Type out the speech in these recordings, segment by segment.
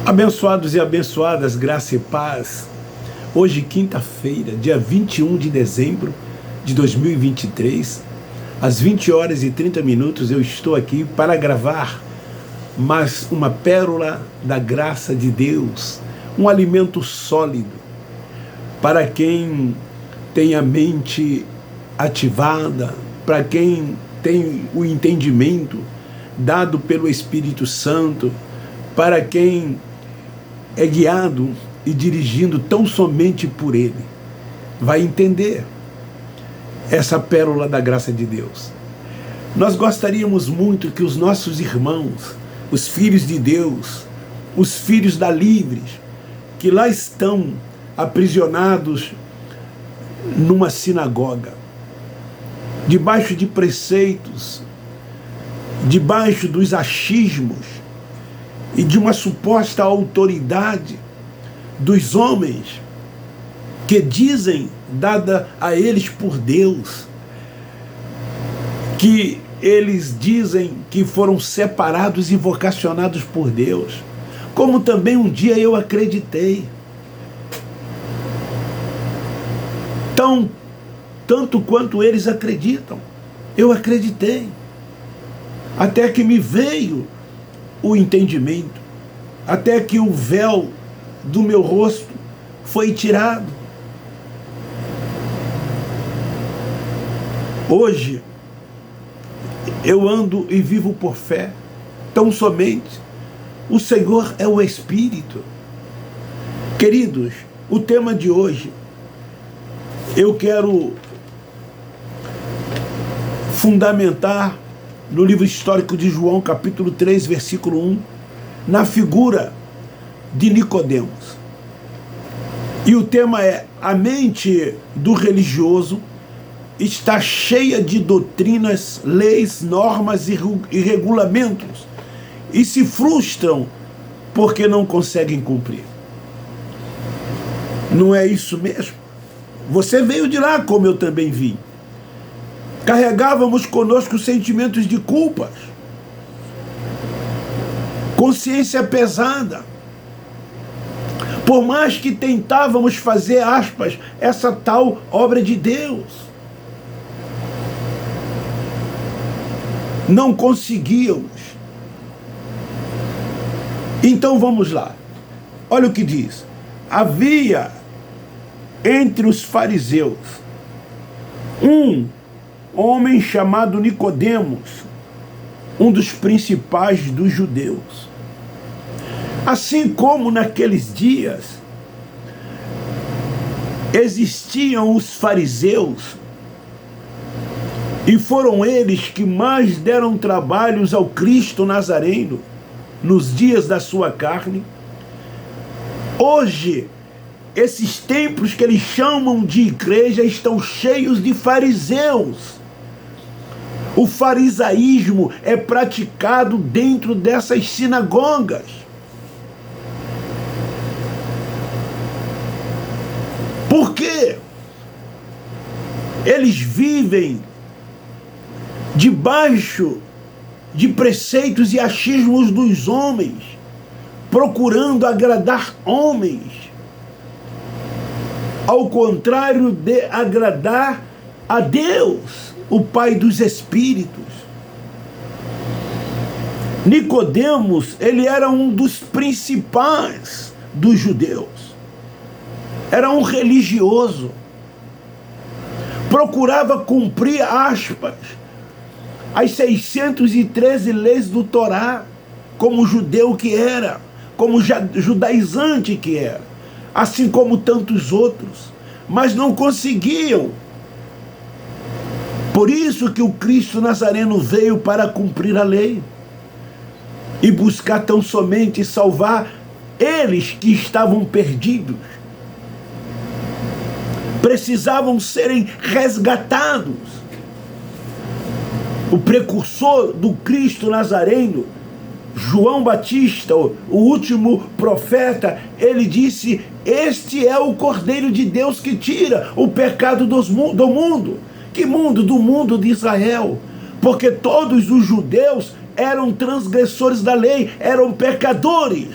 Abençoados e abençoadas, graça e paz. Hoje, quinta-feira, dia 21 de dezembro de 2023, às 20 horas e 30 minutos, eu estou aqui para gravar mais uma pérola da graça de Deus, um alimento sólido para quem tem a mente ativada, para quem tem o entendimento dado pelo Espírito Santo, para quem é guiado e dirigindo tão somente por Ele, vai entender essa pérola da graça de Deus. Nós gostaríamos muito que os nossos irmãos, os filhos de Deus, os filhos da Livres, que lá estão aprisionados numa sinagoga, debaixo de preceitos, debaixo dos achismos e de uma suposta autoridade dos homens que dizem, dada a eles por Deus, que eles dizem que foram separados e vocacionados por Deus, como também um dia eu acreditei. Tanto quanto eles acreditam, eu acreditei, até que me veio o entendimento, até que o véu do meu rosto foi tirado. Hoje, eu ando e vivo por fé, tão somente. O Senhor é o Espírito. Queridos, o tema de hoje, eu quero fundamentar no livro histórico de João, capítulo 3, versículo 1, na figura de Nicodemos. E o tema é: a mente do religioso está cheia de doutrinas, leis, normas e regulamentos, e se frustram porque não conseguem cumprir. Não é isso mesmo? Você veio de lá, como eu também vim. Carregávamos conosco sentimentos de culpas, consciência pesada. Por mais que tentávamos fazer, aspas, essa tal obra de Deus, não conseguíamos. Então vamos lá. Olha o que diz. Havia entre os fariseus um homem chamado Nicodemos, um dos principais dos judeus. Assim como naqueles dias existiam os fariseus, e foram eles que mais deram trabalhos ao Cristo Nazareno nos dias da sua carne, hoje esses templos que eles chamam de igreja estão cheios de fariseus. O farisaísmo é praticado dentro dessas sinagogas. Por quê? Eles vivem debaixo de preceitos e achismos dos homens, procurando agradar homens, ao contrário de agradar a Deus, o Pai dos Espíritos. Nicodemos, ele era um dos principais dos judeus. Era um religioso. Procurava cumprir, aspas, as 613 leis do Torá, como judeu que era, como judaizante que era, assim como tantos outros, mas não conseguiam. Por isso que o Cristo Nazareno veio para cumprir a lei e buscar tão somente salvar eles que estavam perdidos. Precisavam serem resgatados. O precursor do Cristo Nazareno, João Batista, o último profeta, ele disse: este é o Cordeiro de Deus que tira o pecado do mundo. Que mundo? Do mundo de Israel. Porque todos os judeus eram transgressores da lei, eram pecadores.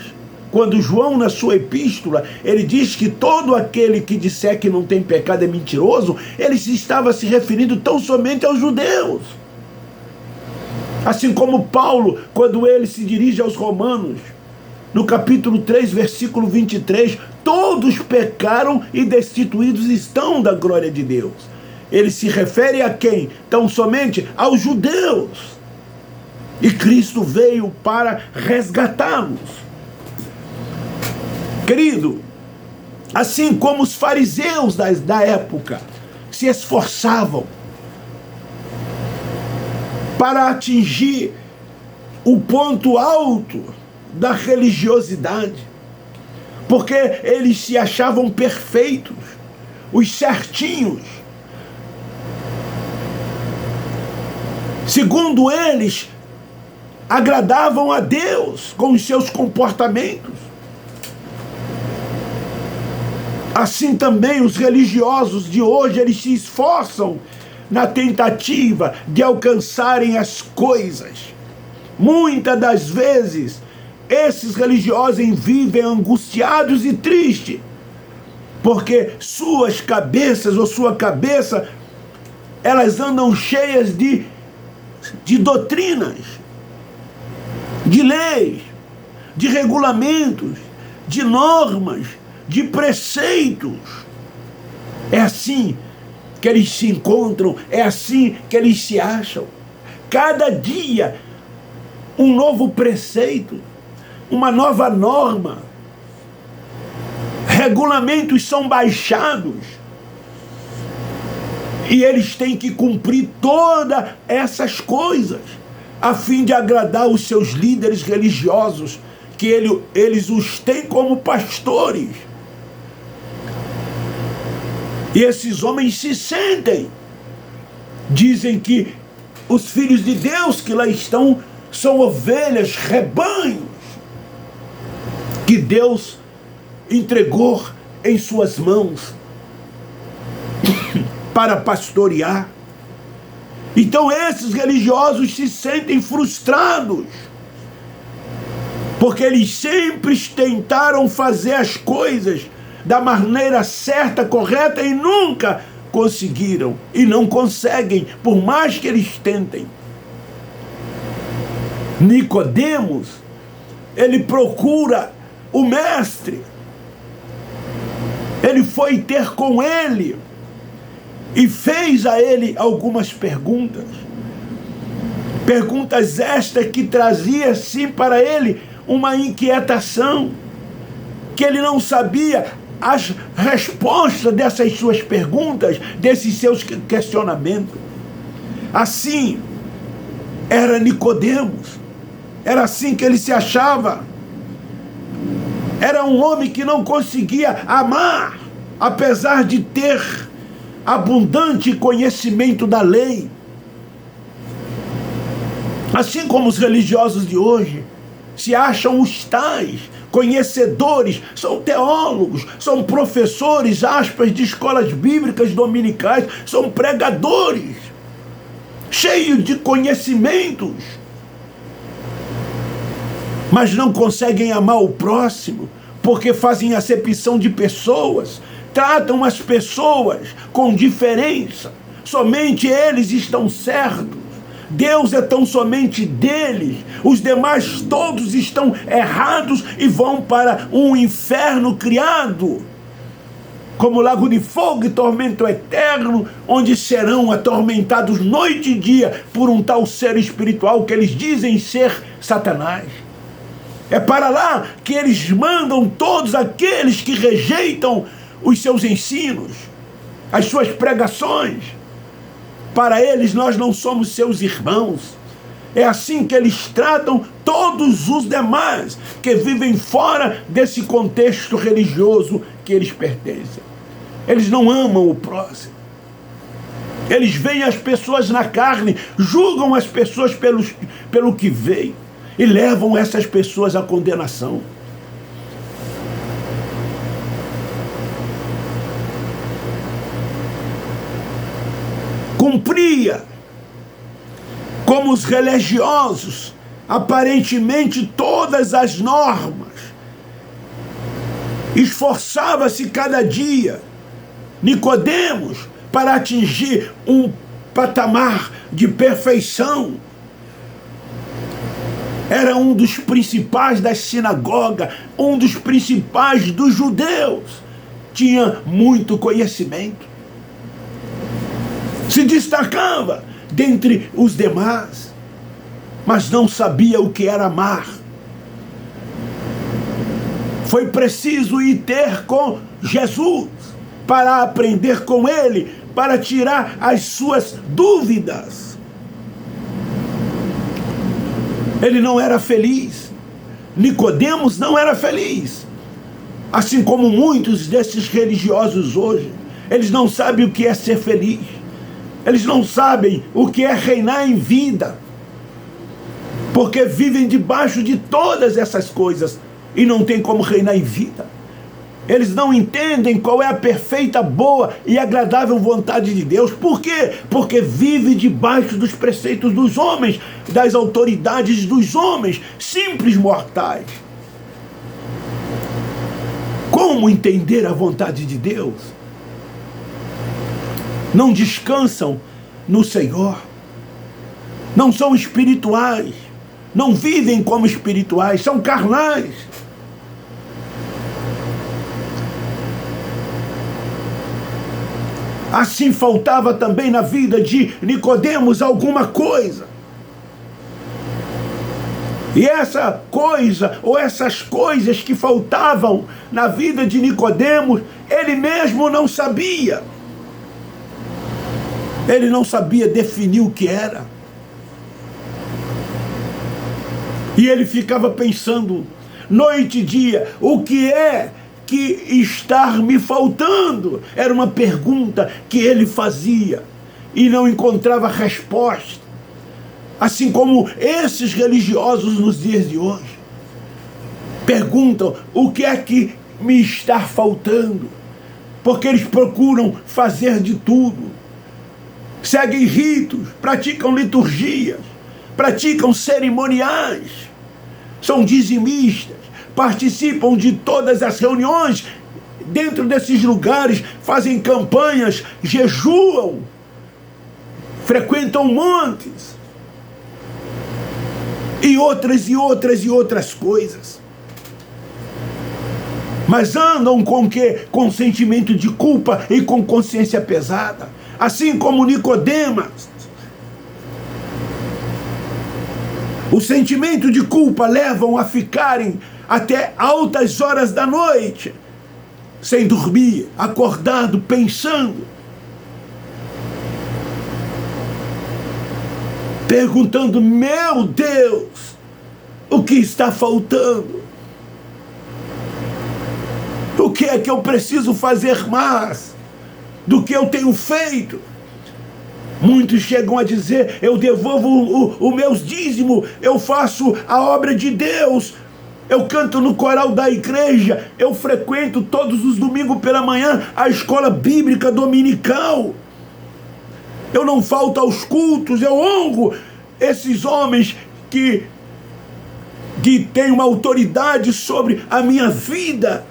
quando João, na sua epístola, ele diz que todo aquele que disser que não tem pecado é mentiroso, ele estava se referindo tão somente aos judeus. Assim como Paulo, quando ele se dirige aos romanos, no capítulo 3, versículo 23, todos pecaram e destituídos estão da glória de Deus. Ele se refere a quem? Tão somente aos judeus. E Cristo veio para resgatá-los. Querido, assim como os fariseus da época se esforçavam para atingir o ponto alto da religiosidade, porque eles se achavam perfeitos, os certinhos. Segundo eles, agradavam a Deus com os seus comportamentos. Assim também os religiosos de hoje, eles se esforçam na tentativa de alcançarem as coisas. Muitas das vezes, esses religiosos vivem angustiados e tristes, porque suas cabeças ou sua cabeça, elas andam cheias de doutrinas, de leis, de regulamentos, de normas, de preceitos. É assim que eles se encontram, é assim que eles se acham. Cada dia um novo preceito, uma nova norma, regulamentos são baixados e eles têm que cumprir todas essas coisas a fim de agradar os seus líderes religiosos, que eles os têm como pastores. E esses homens se sentem, dizem que os filhos de Deus que lá estão são ovelhas, rebanhos, que Deus entregou em suas mãos para pastorear. Então esses religiosos se sentem frustrados, porque eles sempre tentaram fazer as coisas da maneira certa, correta, e nunca conseguiram, e não conseguem, por mais que eles tentem. Nicodemos, ele procura o mestre, ele foi ter com ele e fez a ele algumas perguntas. Perguntas estas que trazia sim para ele uma inquietação, que ele não sabia as respostas dessas suas perguntas, desses seus questionamentos. Assim era Nicodemos, era assim que ele se achava. Era um homem que não conseguia amar, apesar de ter abundante conhecimento da lei. Assim como os religiosos de hoje se acham os tais conhecedores, são teólogos, são professores, aspas, de escolas bíblicas dominicais, são pregadores, cheios de conhecimentos, mas não conseguem amar o próximo, porque fazem acepção de pessoas, tratam as pessoas com diferença, somente eles estão certos. Deus é tão somente deles, os demais todos estão errados e vão para um inferno criado, como lago de fogo e tormento eterno, onde serão atormentados noite e dia por um tal ser espiritual que eles dizem ser Satanás. É para lá que eles mandam todos aqueles que rejeitam os seus ensinos, as suas pregações. Para eles, nós não somos seus irmãos. É assim que eles tratam todos os demais que vivem fora desse contexto religioso que eles pertencem. Eles não amam o próximo. Eles veem as pessoas na carne, julgam as pessoas pelo que veem e levam essas pessoas à condenação. Cumpria, como os religiosos, aparentemente todas as normas Esforçava-se cada dia, Nicodemos, para atingir um patamar de perfeição. Era um dos principais da sinagoga, um dos principais dos judeus. Tinha muito conhecimento. Se destacava dentre os demais, mas não sabia o que era amar. Foi preciso ir ter com Jesus para aprender com ele, para tirar as suas dúvidas. Ele não era feliz. Nicodemos não era feliz. Assim como muitos desses religiosos hoje, eles não sabem o que é ser feliz. Eles não sabem o que é reinar em vida. Porque vivem debaixo de todas essas coisas e não tem como reinar em vida. Eles não entendem qual é a perfeita, boa e agradável vontade de Deus. Por quê? Porque vive debaixo dos preceitos dos homens, das autoridades dos homens, simples mortais. Como entender a vontade de Deus? Não descansam no Senhor. Não são espirituais. Não vivem como espirituais, são carnais. Assim faltava também na vida de Nicodemos alguma coisa. E essa coisa, ou essas coisas que faltavam na vida de Nicodemos, ele mesmo não sabia. Ele não sabia definir o que era. E ele ficava pensando, noite e dia, o que é que está me faltando? Era uma pergunta que ele fazia e não encontrava resposta. Assim como esses religiosos nos dias de hoje perguntam o que é que me está faltando, porque eles procuram fazer de tudo, seguem ritos, praticam liturgias, praticam cerimoniais, são dizimistas, participam de todas as reuniões dentro desses lugares, fazem campanhas, jejuam, frequentam montes e outras coisas. Mas andam com quê? Com sentimento de culpa e com consciência pesada, assim como Nicodemos. O sentimento de culpa levam a ficarem até altas horas da noite, sem dormir, acordado, pensando, perguntando, meu Deus, o que está faltando? O que é que eu preciso fazer mais do que eu tenho feito? Muitos chegam a dizer, eu devolvo o meu dízimo, eu faço a obra de Deus, eu canto no coral da igreja, eu frequento todos os domingos pela manhã a escola bíblica dominical, eu não falto aos cultos, eu honro esses homens que têm uma autoridade sobre a minha vida.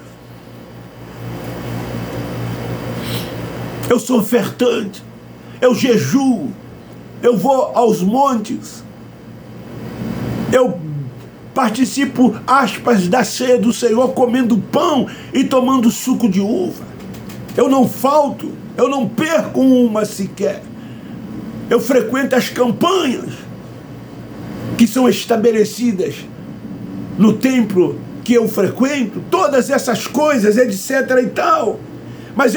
Eu sou ofertante, eu jejuo, eu vou aos montes, eu participo, aspas, da ceia do Senhor, comendo pão e tomando suco de uva. Eu não falto, eu não perco uma sequer. Eu frequento as campanhas que são estabelecidas no templo que eu frequento, todas essas coisas, etc. e tal. Mas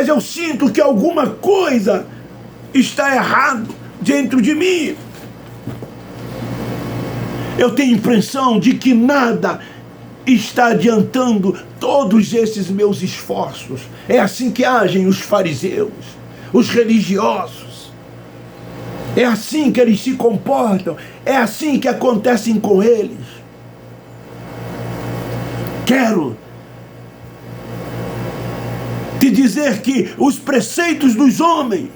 eu sinto que alguma coisa está errado dentro de mim. Eu tenho a impressão de que nada está adiantando todos esses meus esforços. É assim que agem os fariseus, os religiosos. É assim que eles se comportam. É assim que acontecem com eles. Quero te dizer que os preceitos dos homens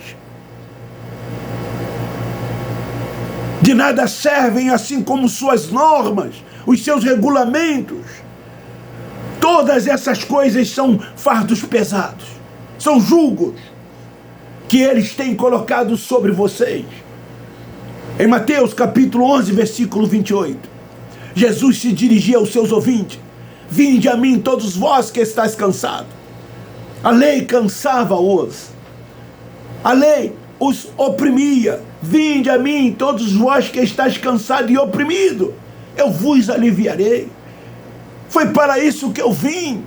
de nada servem, assim como suas normas, os seus regulamentos. Todas essas coisas são fardos pesados, são julgos que eles têm colocado sobre vocês. Em Mateus capítulo 11, versículo 28, Jesus se dirigia aos seus ouvintes: vinde a mim todos vós que estáis cansados. A lei cansava-os, a lei os oprimia. Vinde a mim todos vós que estáis cansados e oprimidos, eu vos aliviarei. Foi para isso que eu vim,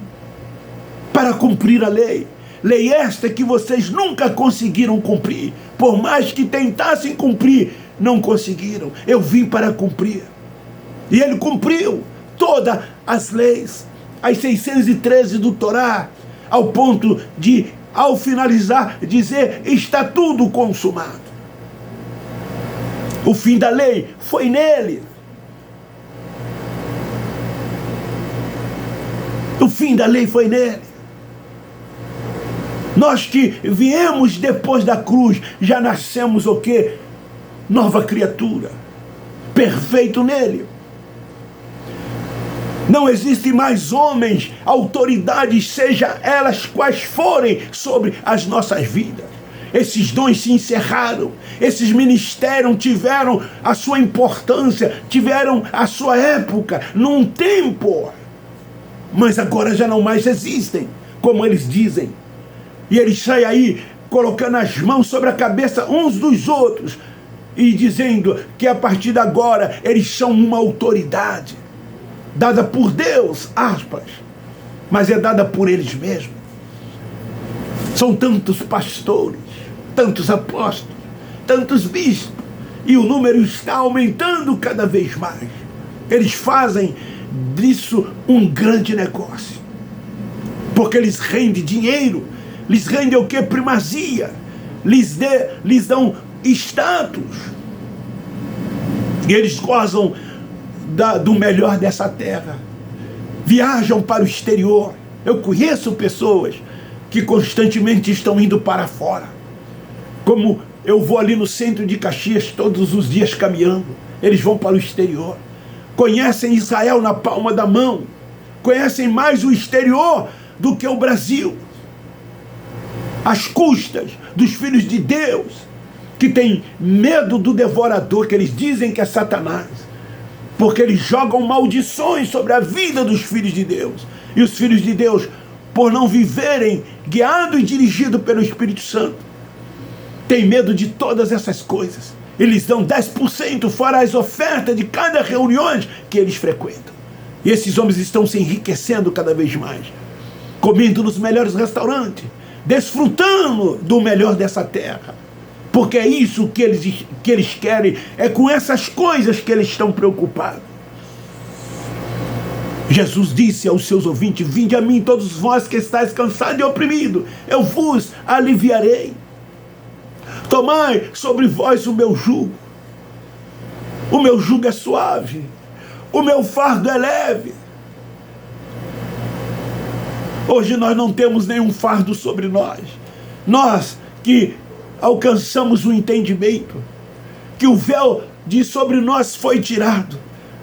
para cumprir a lei. Lei esta que vocês nunca conseguiram cumprir. Por mais que tentassem cumprir, não conseguiram. Eu vim para cumprir. E ele cumpriu todas as leis, as 613 do Torá, ao ponto de, ao finalizar, dizer: está tudo consumado. O fim da lei foi nele. O fim da lei foi nele. Nós que viemos depois da cruz, já nascemos o quê? Nova criatura. Perfeito nele. Não existem mais homens, autoridades, seja elas quais forem, sobre as nossas vidas. Esses dons se encerraram, esses ministérios tiveram a sua importância, tiveram a sua época, num tempo, mas agora já não mais existem, como eles dizem. E eles saem aí colocando as mãos sobre a cabeça uns dos outros e dizendo que a partir de agora eles são uma autoridade dada por Deus, aspas, mas é dada por eles mesmos. São tantos pastores, tantos apóstolos, tantos bispos, e o número está aumentando cada vez mais. Eles fazem disso um grande negócio, porque eles rendem dinheiro, lhes rendem o que? Primazia, lhes dão status, e eles gozam do melhor dessa terra, viajam para o exterior. Eu conheço pessoas que constantemente estão indo para fora, como eu vou ali no centro de Caxias todos os dias caminhando. Eles vão para o exterior, conhecem Israel na palma da mão, conhecem mais o exterior do que o Brasil, às custas dos filhos de Deus, que têm medo do devorador, que eles dizem que é Satanás, porque eles jogam maldições sobre a vida dos filhos de Deus. E os filhos de Deus, por não viverem guiado e dirigido pelo Espírito Santo, têm medo de todas essas coisas. Eles dão 10% fora as ofertas de cada reunião que eles frequentam. E esses homens estão se enriquecendo cada vez mais, comendo nos melhores restaurantes, desfrutando do melhor dessa terra, porque é isso que eles querem, é com essas coisas que eles estão preocupados. Jesus disse aos seus ouvintes: vinde a mim todos vós que estáis cansados e oprimidos, eu vos aliviarei. Tomai sobre vós o meu jugo é suave, o meu fardo é leve. Hoje nós não temos nenhum fardo sobre nós. Nós que alcançamos o entendimento que o véu de sobre nós foi tirado,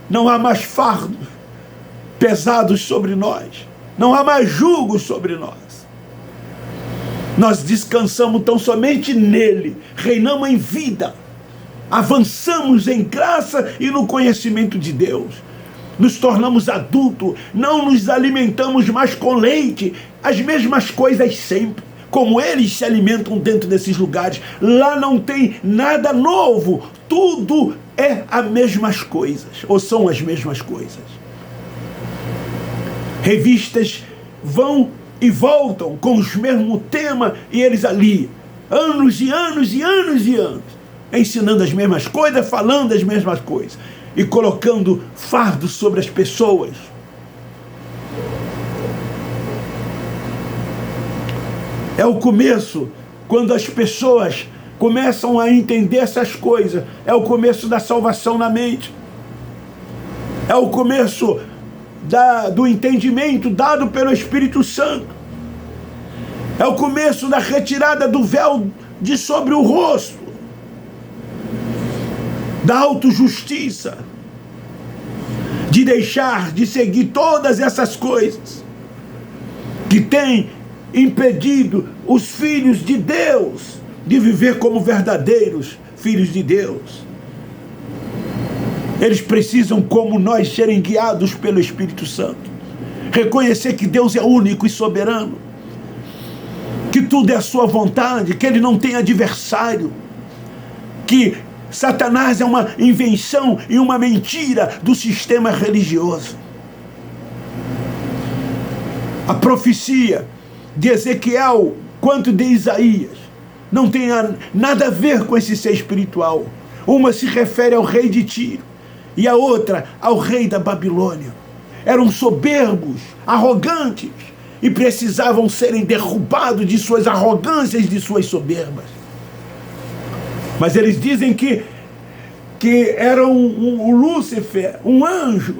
não há mais fardos pesados sobre nós, não há mais jugo sobre nós. Nós descansamos tão somente nele, reinamos em vida, avançamos em graça e no conhecimento de Deus, nos tornamos adultos, não nos alimentamos mais com leite, as mesmas coisas sempre, como eles se alimentam dentro desses lugares. Lá não tem nada novo, tudo é as mesmas coisas, ou são as mesmas coisas. Revistas vão e voltam com os mesmos temas, e eles ali, anos e anos e anos e anos, ensinando as mesmas coisas, falando as mesmas coisas, e colocando fardos sobre as pessoas. É o começo, quando as pessoas começam a entender essas coisas, é o começo da salvação na mente, é o começo do entendimento dado pelo Espírito Santo, é o começo da retirada do véu de sobre o rosto, da autojustiça, de deixar de seguir todas essas coisas que tem impedido os filhos de Deus de viver como verdadeiros filhos de Deus. Eles precisam, como nós, serem guiados pelo Espírito Santo. Reconhecer que Deus é único e soberano, que tudo é a sua vontade, que Ele não tem adversário, que Satanás é uma invenção e uma mentira do sistema religioso. A profecia de Ezequiel quanto de Isaías não tem nada a ver com esse ser espiritual. Uma se refere ao rei de Tiro e a outra ao rei da Babilônia. Eram soberbos, arrogantes, e precisavam serem derrubados de suas arrogâncias, de suas soberbas. Mas eles dizem que era um Lúcifer, um anjo,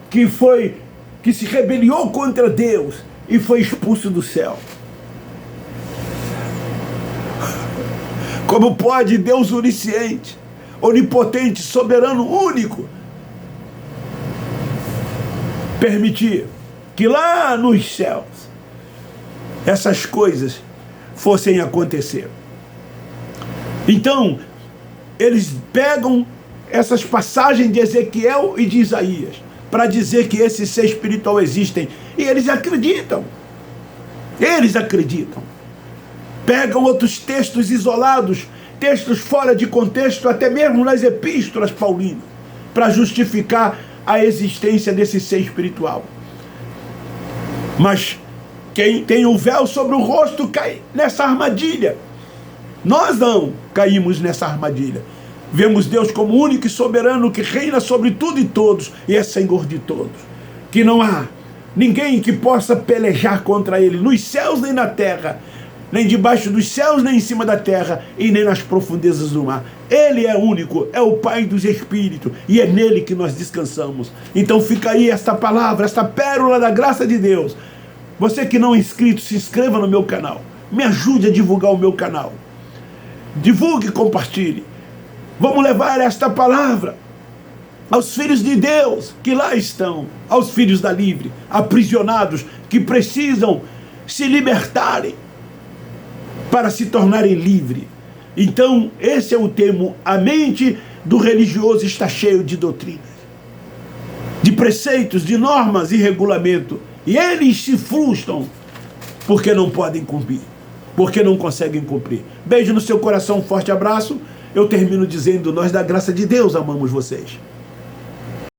que se rebeliou contra Deus e foi expulso do céu. Como pode Deus onisciente, onipotente, soberano, único, permitir que lá nos céus essas coisas fossem acontecer? Então, eles pegam essas passagens de Ezequiel e de Isaías para dizer que esse ser espiritual existem, e eles acreditam. Eles acreditam. Pegam outros textos isolados, textos fora de contexto, até mesmo nas epístolas paulinas, para justificar a existência desse ser espiritual. Mas quem tem o véu sobre o rosto cai nessa armadilha. Nós não caímos nessa armadilha. Vemos Deus como único e soberano, que reina sobre tudo e todos e é Senhor de todos. Que não há ninguém que possa pelejar contra Ele, nos céus nem na terra, nem debaixo dos céus, nem em cima da terra, e nem nas profundezas do mar. Ele é único, é o Pai dos Espíritos, e é nele que nós descansamos. Então fica aí esta palavra, esta pérola da graça de Deus. Você que não é inscrito, se inscreva no meu canal. Me ajude a divulgar o meu canal. Divulgue e compartilhe. Vamos levar esta palavra aos filhos de Deus que lá estão, aos filhos da livre, aprisionados, que precisam se libertarem para se tornarem livres. Então, esse é o termo. A mente do religioso está cheio de doutrinas, de preceitos, de normas e regulamento. E eles se frustram porque não podem cumprir, porque não conseguem cumprir. Beijo no seu coração, um forte abraço. Eu termino dizendo: nós da graça de Deus amamos vocês.